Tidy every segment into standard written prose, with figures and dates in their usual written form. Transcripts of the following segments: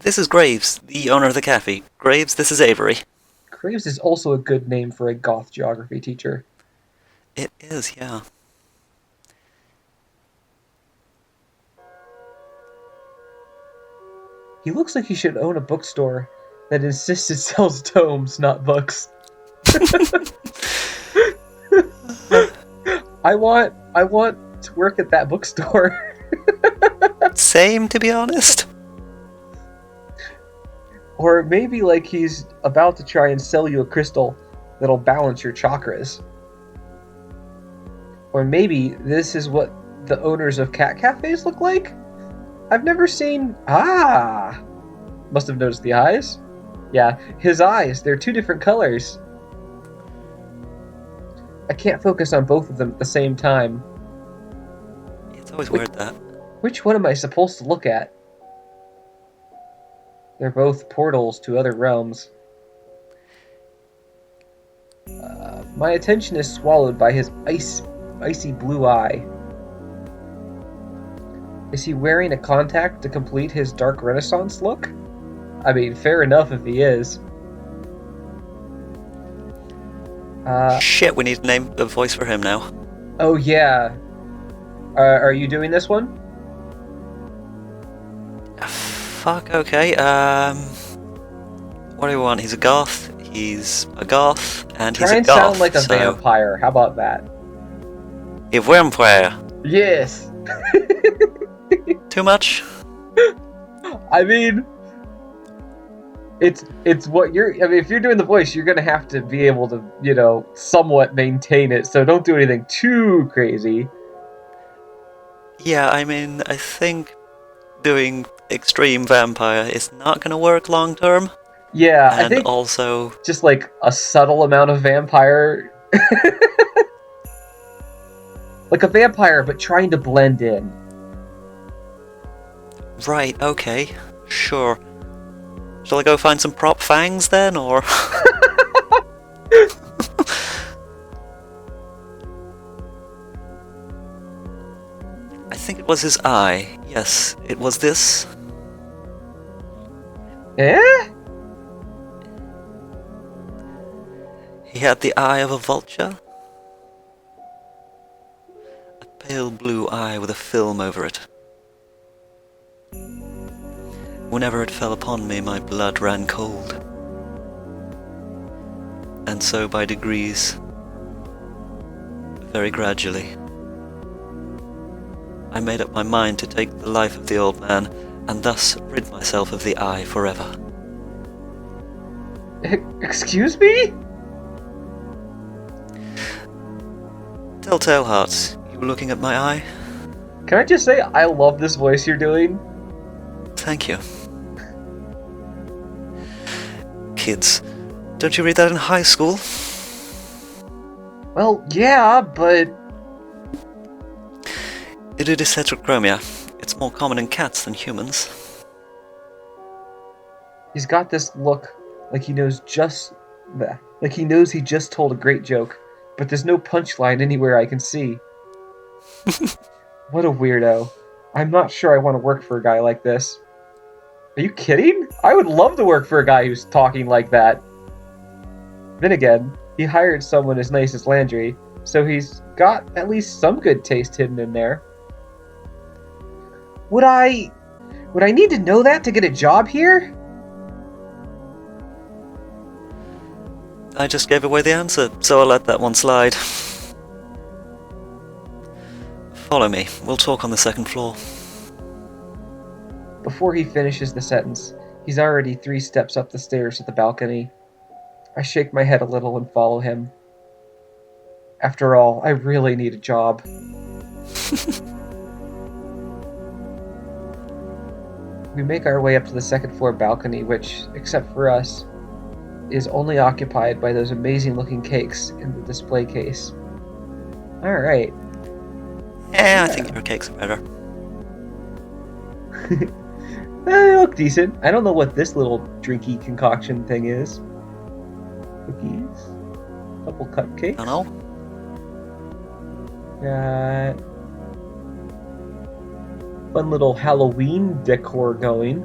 This is Graves, the owner of the cafe. Graves, this is Avery. Graves is also a good name for a goth geography teacher. It is, yeah. He looks like he should own a bookstore that insists it sells tomes, not books. I want to work at that bookstore. Same, to be honest. Or maybe like he's about to try and sell you a crystal that'll balance your chakras. Or maybe this is what the owners of cat cafes look like? I've never seen... Ah! Must have noticed the eyes. Yeah, his eyes. They're two different colors. I can't focus on both of them at the same time. It's always Which, weird, that. which one am I supposed to look at? They're both portals to other realms. My attention is swallowed by his icy blue eye. Is he wearing a contact to complete his dark renaissance look? I mean, fair enough if he is. Shit, we need to name a voice for him now. Oh yeah. Are you doing this one? Fuck, okay, what do we want? He's a goth, and he's a Try and goth, sound like a so... vampire. How about that? A vampire. Yes! Too much? I mean... It's what you're... I mean, if you're doing the voice, you're gonna have to be able to, you know, somewhat maintain it, so don't do anything too crazy. Yeah, I mean, I think doing extreme vampire is not gonna work long term. Yeah, I And think also... just like a subtle amount of vampire... like a vampire, but trying to blend in. Right, okay, sure. Shall I go find some prop fangs then, or...? I think it was his eye. Yes, it was this. Eh? He had the eye of a vulture. A pale blue eye with a film over it. Whenever it fell upon me, my blood ran cold. And so by degrees, very gradually, I made up my mind to take the life of the old man, and thus rid myself of the eye forever. Excuse me? Telltale Hearts, you were looking at my eye? Can I just say I love this voice you're doing? Thank you. Kids, don't you read that in high school? Well, yeah, but... Idiotis heterochromia. It's more common in cats than humans. He's got this look like he knows like he knows he just told a great joke, but there's no punchline anywhere I can see. What a weirdo. I'm not sure I want to work for a guy like this. Are you kidding? I would love to work for a guy who's talking like that. Then again, he hired someone as nice as Landry, so he's got at least some good taste hidden in there. Would I need to know that to get a job here? I just gave away the answer, so I'll let that one slide. Follow me. We'll talk on the second floor. Before he finishes the sentence, he's already 3 steps up the stairs to the balcony. I shake my head a little and follow him. After all, I really need a job. We make our way up to the second floor balcony, which, except for us, is only occupied by those amazing looking cakes in the display case. Alright. Yeah, I think your cakes are better. They look decent. I don't know what this little drinky concoction thing is. Cookies. Couple cupcakes. Don't know. Got fun little Halloween decor going.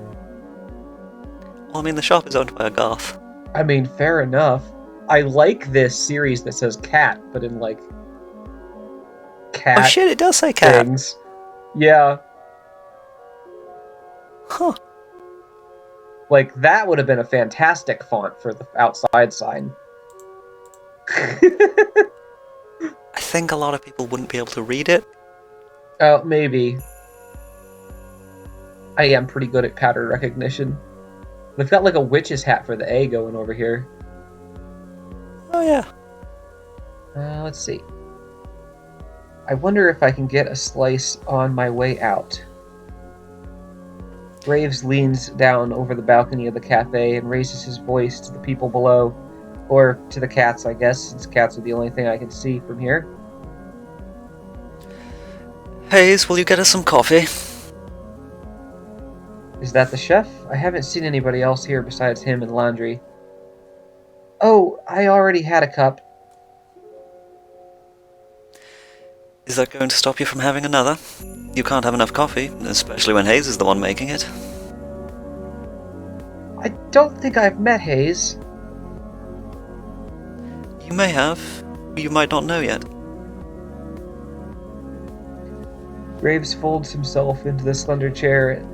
Well, I mean, the shop is owned by a goth. I mean, fair enough. I like this series that says cat, but in like Oh cat shit, it does say cat. things. Yeah, Huh. like that would have been a fantastic font for the outside sign. I think a lot of people wouldn't be able to read it. Oh, maybe. I am pretty good at pattern recognition. We've got like a witch's hat for the A going over here. Oh yeah. Let's see. I wonder if I can get a slice on my way out. Graves leans down over the balcony of the cafe and raises his voice to the people below. Or to the cats, I guess, since cats are the only thing I can see from here. Hayes, will you get us some coffee? Is that the chef? I haven't seen anybody else here besides him and Laundry. Oh, I already had a cup. Is that going to stop you from having another? You can't have enough coffee, especially when Hayes is the one making it. I don't think I've met Hayes. You may have. You might not know yet. Graves folds himself into the slender chair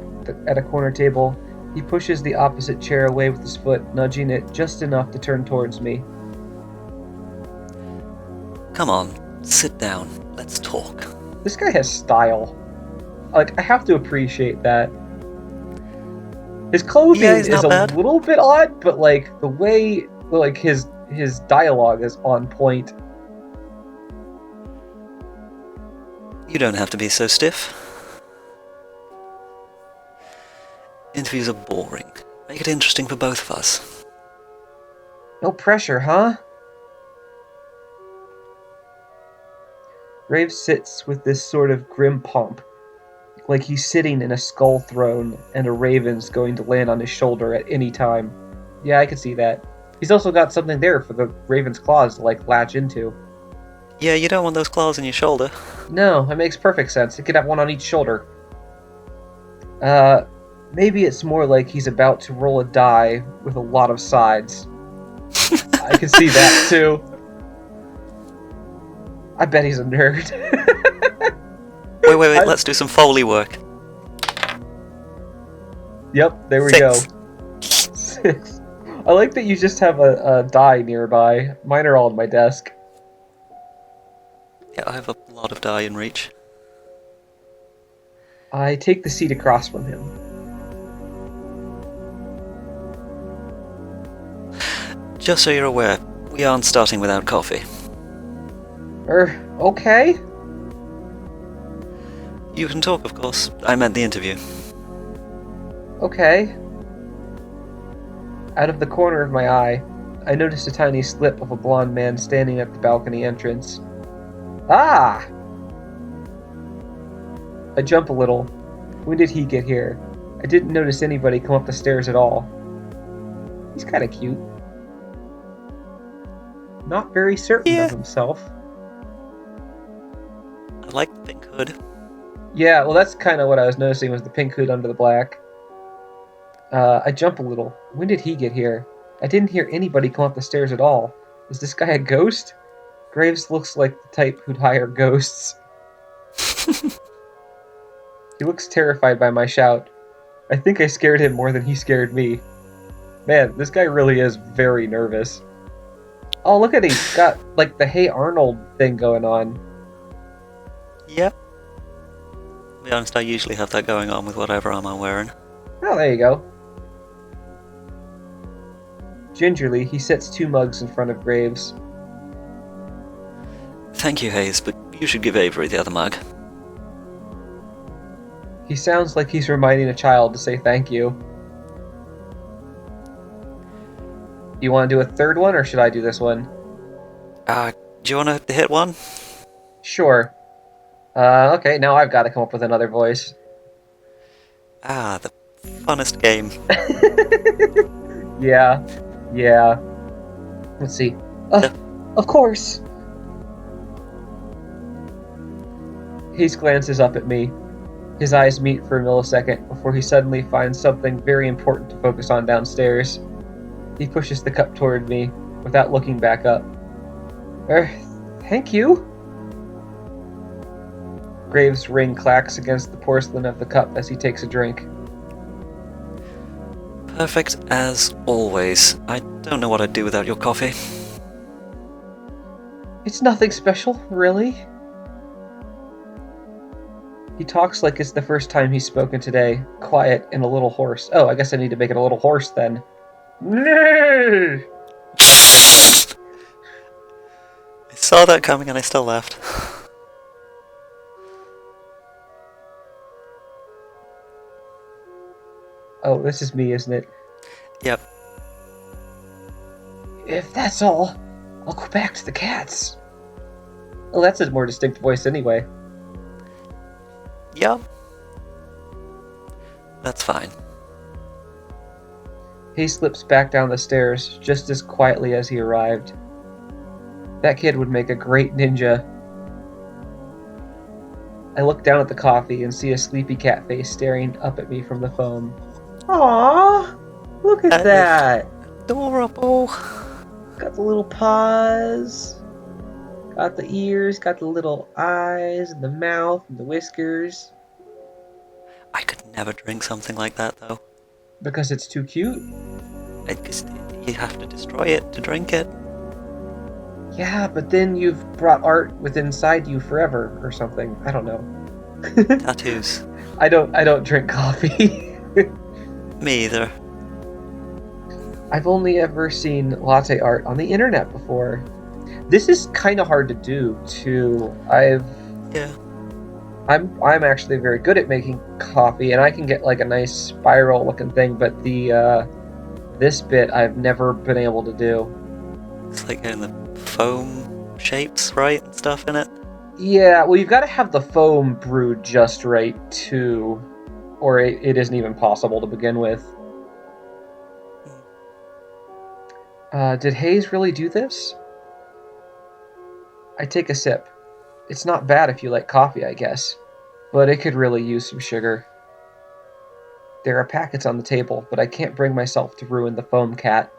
at a corner table. He pushes the opposite chair away with his foot, nudging it just enough to turn towards me. Come on, sit down. Let's talk. This guy has style. Like, I have to appreciate that. His clothing Yeah, he's is not a bad. little bit odd, but like the way like his dialogue is on point. You don't have to be so stiff. Interviews are boring. Make it interesting for both of us. No pressure, huh? Graves sits with this sort of grim pomp, like he's sitting in a skull throne and a raven's going to land on his shoulder at any time. Yeah, I can see that. He's also got something there for the raven's claws to like latch into. Yeah, you don't want those claws in your shoulder. No, that makes perfect sense. He could have one on each shoulder. Maybe it's more like he's about to roll a die with a lot of sides. I can see that too. I bet he's a nerd. Wait, let's do some Foley work. Yep, there we 6. go. 6. I like that you just have a die nearby. Mine are all on my desk. Yeah, I have a lot of die in reach. I take the seat across from him. Just so you're aware, we aren't starting without coffee. Okay? You can talk, of course. I meant the interview. Okay. Out of the corner of my eye, I noticed a tiny slip of a blond man standing at the balcony entrance. Ah! I jump a little. When did he get here? I didn't notice anybody come up the stairs at all. He's kinda cute. Not very certain Yeah. of himself. I like the pink hood. Yeah, well that's kinda what I was noticing was the pink hood under the black. I jump a little. When did he get here? I didn't hear anybody come up the stairs at all. Is this guy a ghost? Graves looks like the type who'd hire ghosts. He looks terrified by my shout. I think I scared him more than he scared me. Man, this guy really is very nervous. Oh, look at him. He's got, like, the Hey Arnold thing going on. Yep. To be honest, I usually have that going on with whatever arm I'm wearing. Oh, there you go. Gingerly, he sets 2 mugs in front of Graves. Thank you, Hayes, but you should give Avery the other mug. He sounds like he's reminding a child to say thank you. Do you want to do a third one, or should I do this one? Do you want to hit one? Sure. Okay, now I've got to come up with another voice. The funnest game. Yeah. Let's see. Of course. Hayes glances up at me. His eyes meet for a millisecond before he suddenly finds something very important to focus on downstairs. He pushes the cup toward me without looking back up. Thank you. Graves' ring clacks against the porcelain of the cup as he takes a drink. Perfect as always. I don't know what I'd do without your coffee. It's nothing special, really. He talks like it's the first time he's spoken today, quiet and a little hoarse. Oh, I guess I need to make it a little hoarse then. No! I saw that coming and I still laughed. Oh, this is me, isn't it? Yep. If that's all, I'll go back to the cats. Well, that's a more distinct voice anyway. Yep. That's fine. He slips back down the stairs just as quietly as he arrived. That kid would make a great ninja. I look down at the coffee and see a sleepy cat face staring up at me from the foam. Aww! Look at that! Adorable! Got the little paws, got the ears, got the little eyes, and the mouth, and the whiskers. I could never drink something like that, though. Because it's too cute? You have to destroy it to drink it. Yeah, but then you've brought art within inside you forever, or something. I don't know. Tattoos. I don't drink coffee. Me either. I've only ever seen latte art on the internet before. This is kind of hard to do, too. Yeah. I'm actually very good at making coffee, and I can get like a nice spiral looking thing, but this bit I've never been able to do. It's like getting the foam shapes right and stuff in it. Yeah, well, you've got to have the foam brewed just right, too, or it isn't even possible to begin with. Did Hayes really do this? I take a sip. It's not bad if you like coffee, I guess, but it could really use some sugar. There are packets on the table, but I can't bring myself to ruin the foam cat.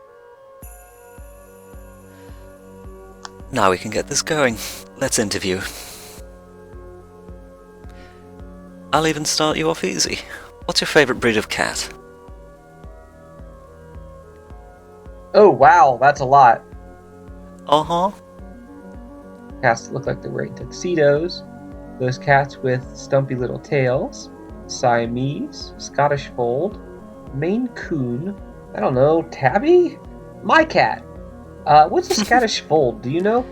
Now we can get this going. Let's interview. I'll even start you off easy. What's your favourite breed of cat? Oh, wow, that's a lot. Uh-huh. Cats that look like they're wearing tuxedos. Those cats with stumpy little tails. Siamese, Scottish Fold, Maine Coon, I don't know, Tabby? My cat. What's a Scottish Fold, do you know?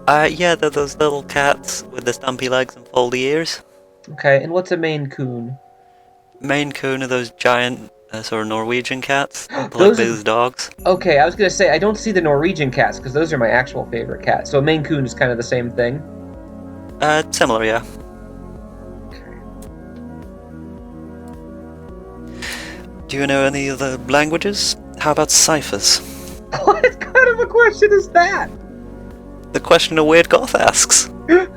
Yeah, they're those little cats with the stumpy legs and foldy ears. Okay, and what's a Maine Coon? Maine Coon are those giant sort of Norwegian cats, like Those are- those dogs. Okay, I was gonna say, I don't see the Norwegian cats, because those are my actual favorite cats. So a Maine Coon is kind of the same thing. Similar, yeah. Do you know any other languages? How about ciphers? What kind of a question is that? The question a weird goth asks. I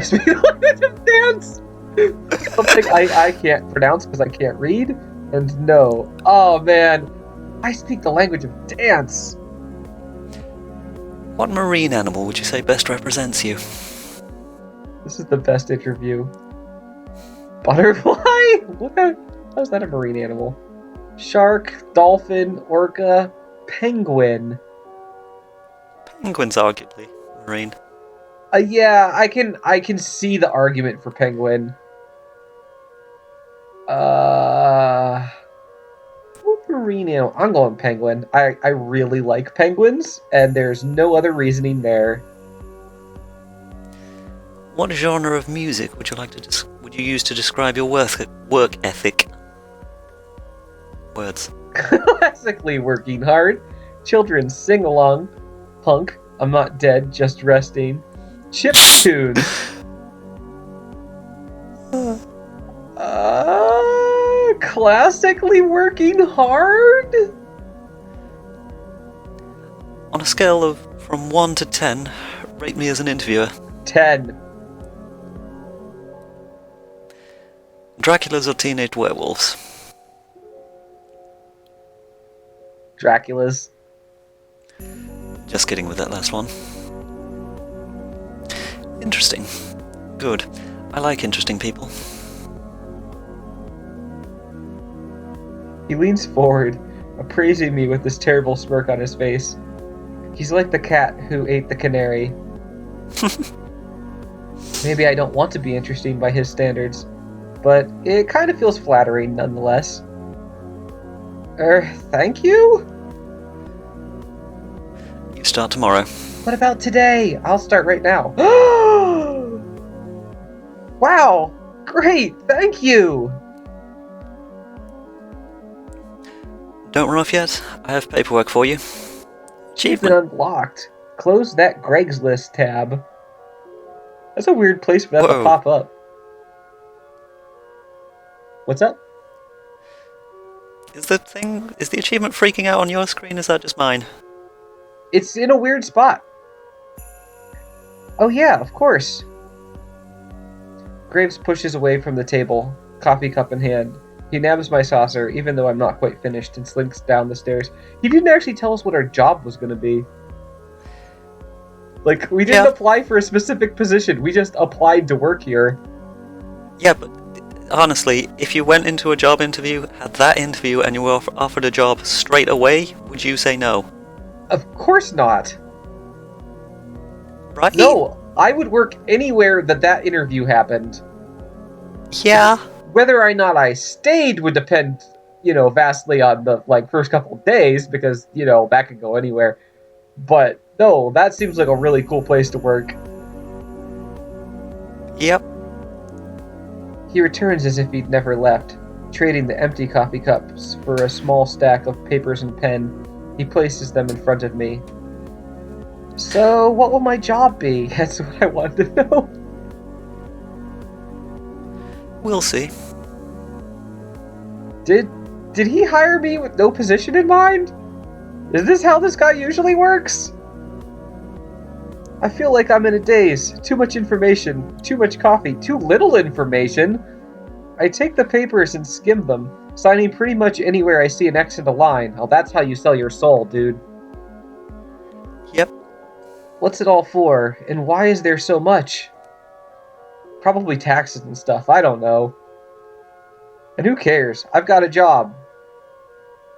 speak the language of dance! Something I can't pronounce because I can't read, and no. Oh man, I speak the language of dance! What marine animal would you say best represents you? This is the best interview. Butterfly? How's that a marine animal? Shark, dolphin, orca, penguin. Penguin's arguably marine. Yeah, I can see the argument for penguin. What marine animal? I'm going penguin. I really like penguins, and there's no other reasoning there. What genre of music would you use to describe your work ethic? Words. Classically working hard. Children sing along. Punk. I'm not dead, just resting. Chip tunes. Classically working hard? On a scale of from 1 to 10, rate me as an interviewer. 10. Draculas or teenage werewolves? Dracula's. Just kidding with that last one. Interesting. Good. I like interesting people. He leans forward, appraising me with this terrible smirk on his face. He's like the cat who ate the canary. Maybe I don't want to be interesting by his standards, but it kind of feels flattering nonetheless. Thank you? You start tomorrow. What about today? I'll start right now. Wow! Great! Thank you! Don't run off yet. I have paperwork for you. You've been Achievement. unlocked. Close that Greg's List tab. That's a weird place for that to Whoa. pop up. What's up? Is the achievement freaking out on your screen? Is that just mine? It's in a weird spot. Oh yeah, of course. Graves pushes away from the table, coffee cup in hand. He nabs my saucer, even though I'm not quite finished, and slinks down the stairs. He didn't actually tell us what our job was going to be. Like, we didn't apply for a specific position. We just applied to work here. Yeah, but honestly, if you went into a job interview, had that interview, and you were offered a job straight away, would you say no? Of course not. Right? No, I would work anywhere that interview happened. Yeah. Whether or not I stayed would depend, vastly on the first couple of days, because, that could go anywhere. But no, that seems like a really cool place to work. Yep. He returns as if he'd never left, trading the empty coffee cups for a small stack of papers and pen. He places them in front of me. So, what will my job be? That's what I wanted to know. We'll see. Did he hire me with no position in mind? Is this how this guy usually works? I feel like I'm in a daze. Too much information, too much coffee, too little information. I take the papers and skim them, signing pretty much anywhere I see an X in a line. Oh, that's how you sell your soul, dude. Yep. What's it all for, and why is there so much? Probably taxes and stuff, I don't know. And who cares? I've got a job.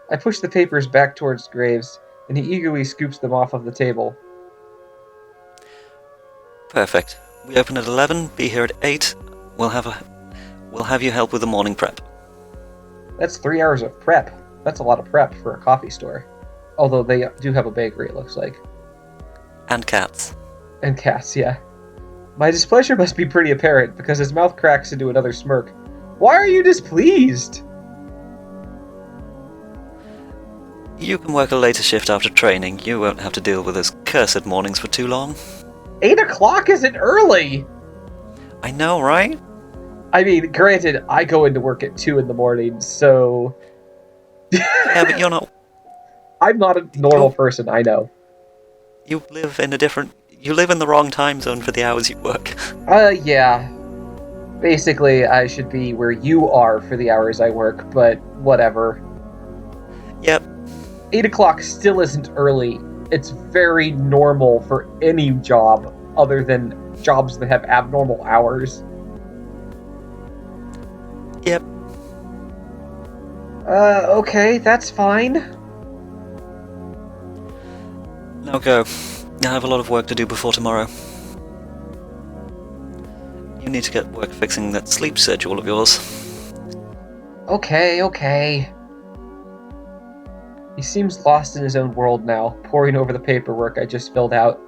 I push the papers back towards Graves, and he eagerly scoops them off of the table. Perfect. We open at 11, be here at 8. We'll have you help with the morning prep. That's 3 hours of prep. That's a lot of prep for a coffee store. Although they do have a bakery, it looks like. And cats. And cats, yeah. My displeasure must be pretty apparent, because his mouth cracks into another smirk. Why are you displeased? You can work a later shift after training. You won't have to deal with those cursed mornings for too long. 8 o'clock isn't early! I know, right? I mean, granted, I go into work at 2 in the morning, so... Yeah, but you're not... I'm not a normal person, I know. You live in the wrong time zone for the hours you work. Yeah. Basically, I should be where you are for the hours I work, but whatever. Yep. 8 o'clock still isn't early. It's very normal for any job, other than jobs that have abnormal hours. Yep. Okay, that's fine. Now go. I have a lot of work to do before tomorrow. You need to get work fixing that sleep schedule of yours. Okay. He seems lost in his own world now, poring over the paperwork I just filled out.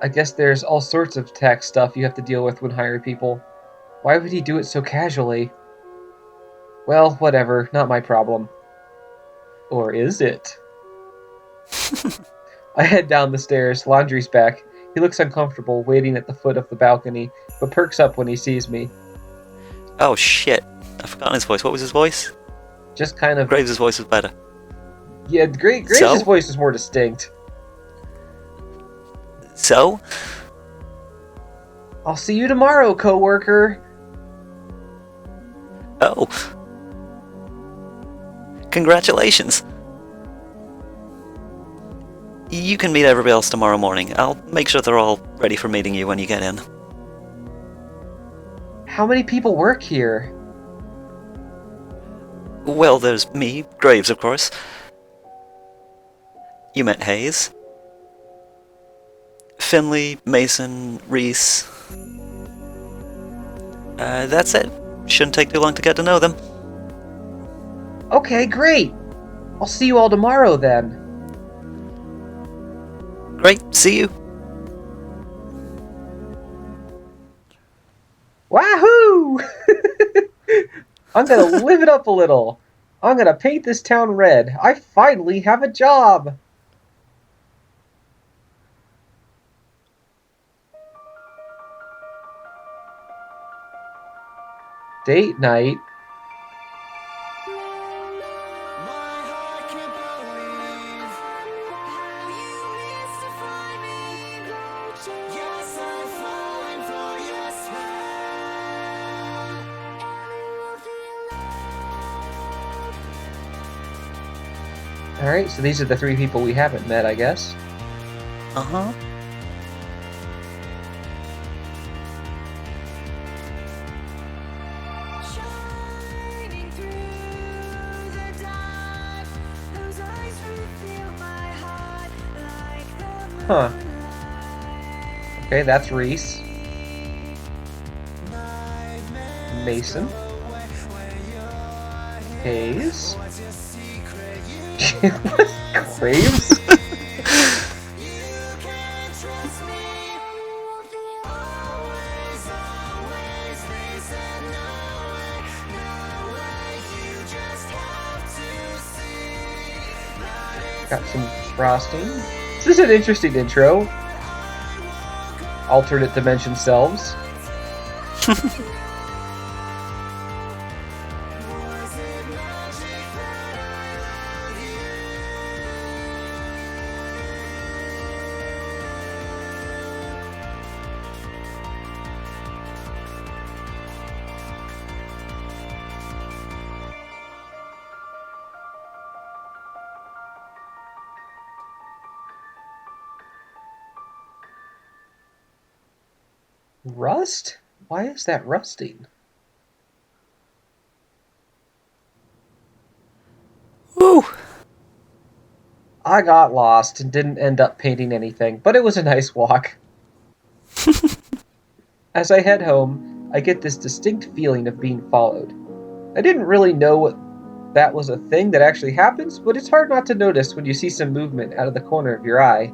I guess there's all sorts of tax stuff you have to deal with when hiring people. Why would he do it so casually? Well, whatever, not my problem. Or is it? I head down the stairs, Laundry's back. He looks uncomfortable, waiting at the foot of the balcony, but perks up when he sees me. Oh shit. I've forgotten his voice. What was his voice? Just kind of... Graves' voice was better. Yeah, Graves' So? voice is more distinct. So? I'll see you tomorrow, coworker. Oh. Congratulations. You can meet everybody else tomorrow morning. I'll make sure they're all ready for meeting you when you get in. How many people work here? Well, there's me, Graves, of course. You met Hayes. Finley, Mason, Reese. That's it. Shouldn't take too long to get to know them. Okay, great. I'll see you all tomorrow then. Great, see you. Wahoo! I'm gonna live it up a little. I'm gonna paint this town red. I finally have a job. Date night. Alright, so these are the three people we haven't met, I guess. Uh-huh. Huh. Okay, that's Reese. Mason. Hayes. Graves? Got some frosting. This is an interesting intro. Alternate dimension selves. Rust? Why is that rusting? Woo! I got lost and didn't end up painting anything, but it was a nice walk. As I head home, I get this distinct feeling of being followed. I didn't really know what that was a thing that actually happens, but it's hard not to notice when you see some movement out of the corner of your eye.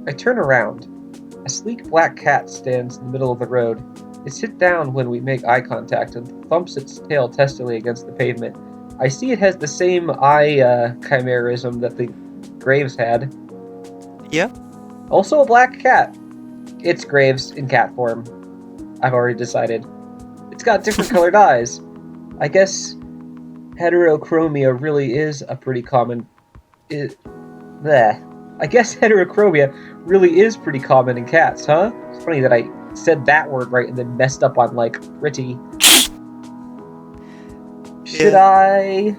I turn around. A sleek black cat stands in the middle of the road. It sits down when we make eye contact and thumps its tail testily against the pavement. I see it has the same eye chimerism that the Graves had. Yeah. Also a black cat. It's Graves in cat form. I've already decided. It's got different colored eyes. I guess heterochromia really is a pretty common... I guess heterochromia really is pretty common in cats, huh? It's funny that I said that word right and then messed up on, like, pretty. Should I,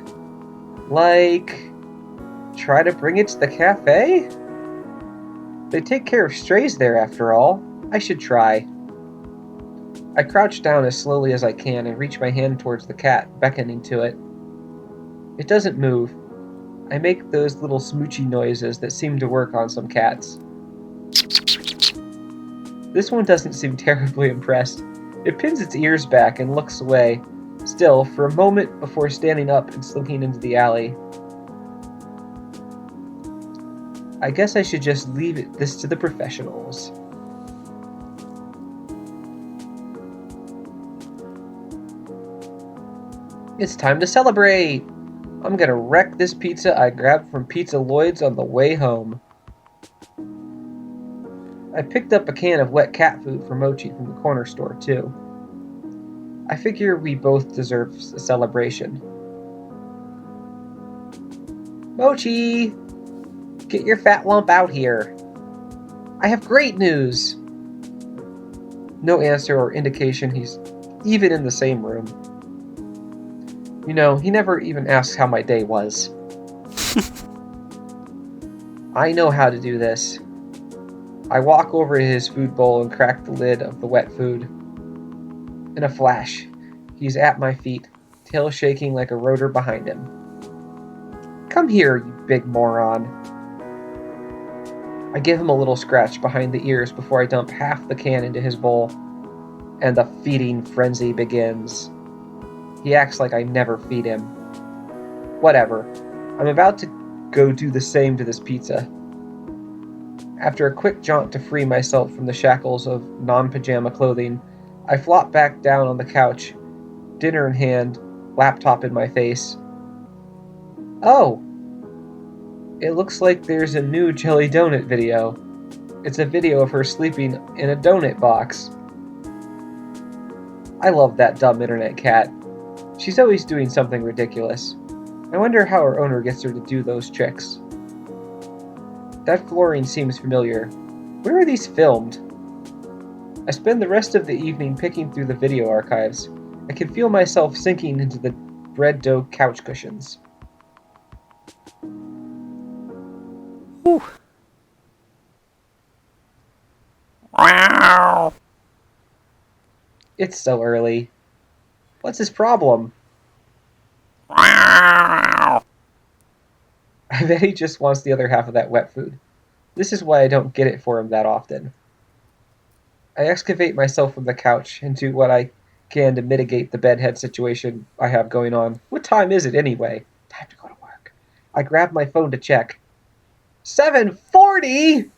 like, try to bring it to the cafe? They take care of strays there, after all. I should try. I crouch down as slowly as I can and reach my hand towards the cat, beckoning to it. It doesn't move. I make those little smoochy noises that seem to work on some cats. This one doesn't seem terribly impressed. It pins its ears back and looks away, still for a moment before standing up and slinking into the alley. I guess I should just leave this to the professionals. It's time to celebrate! I'm gonna wreck this pizza I grabbed from Pizza Lloyd's on the way home. I picked up a can of wet cat food for Mochi from the corner store, too. I figure we both deserve a celebration. Mochi! Get your fat lump out here. I have great news! No answer or indication he's even in the same room. You know, he never even asks how my day was. I know how to do this. I walk over to his food bowl and crack the lid of the wet food. In a flash, he's at my feet, tail shaking like a rotor behind him. Come here, you big moron. I give him a little scratch behind the ears before I dump half the can into his bowl, and the feeding frenzy begins. He acts like I never feed him. Whatever. I'm about to go do the same to this pizza. After a quick jaunt to free myself from the shackles of non-pajama clothing, I flop back down on the couch, dinner in hand, laptop in my face. Oh! It looks like there's a new Jelly Donut video. It's a video of her sleeping in a donut box. I love that dumb internet cat. She's always doing something ridiculous. I wonder how her owner gets her to do those tricks. That flooring seems familiar. Where are these filmed? I spend the rest of the evening picking through the video archives. I can feel myself sinking into the bread dough couch cushions. Whew. Wow. It's so early. What's his problem? Wow. I bet he just wants the other half of that wet food. This is why I don't get it for him that often. I excavate myself from the couch and do what I can to mitigate the bedhead situation I have going on. What time is it anyway? Time to go to work. I grab my phone to check. 7:40!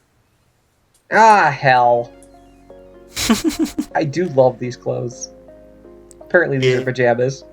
Ah, hell. I do love these clothes. Apparently these are pajamas.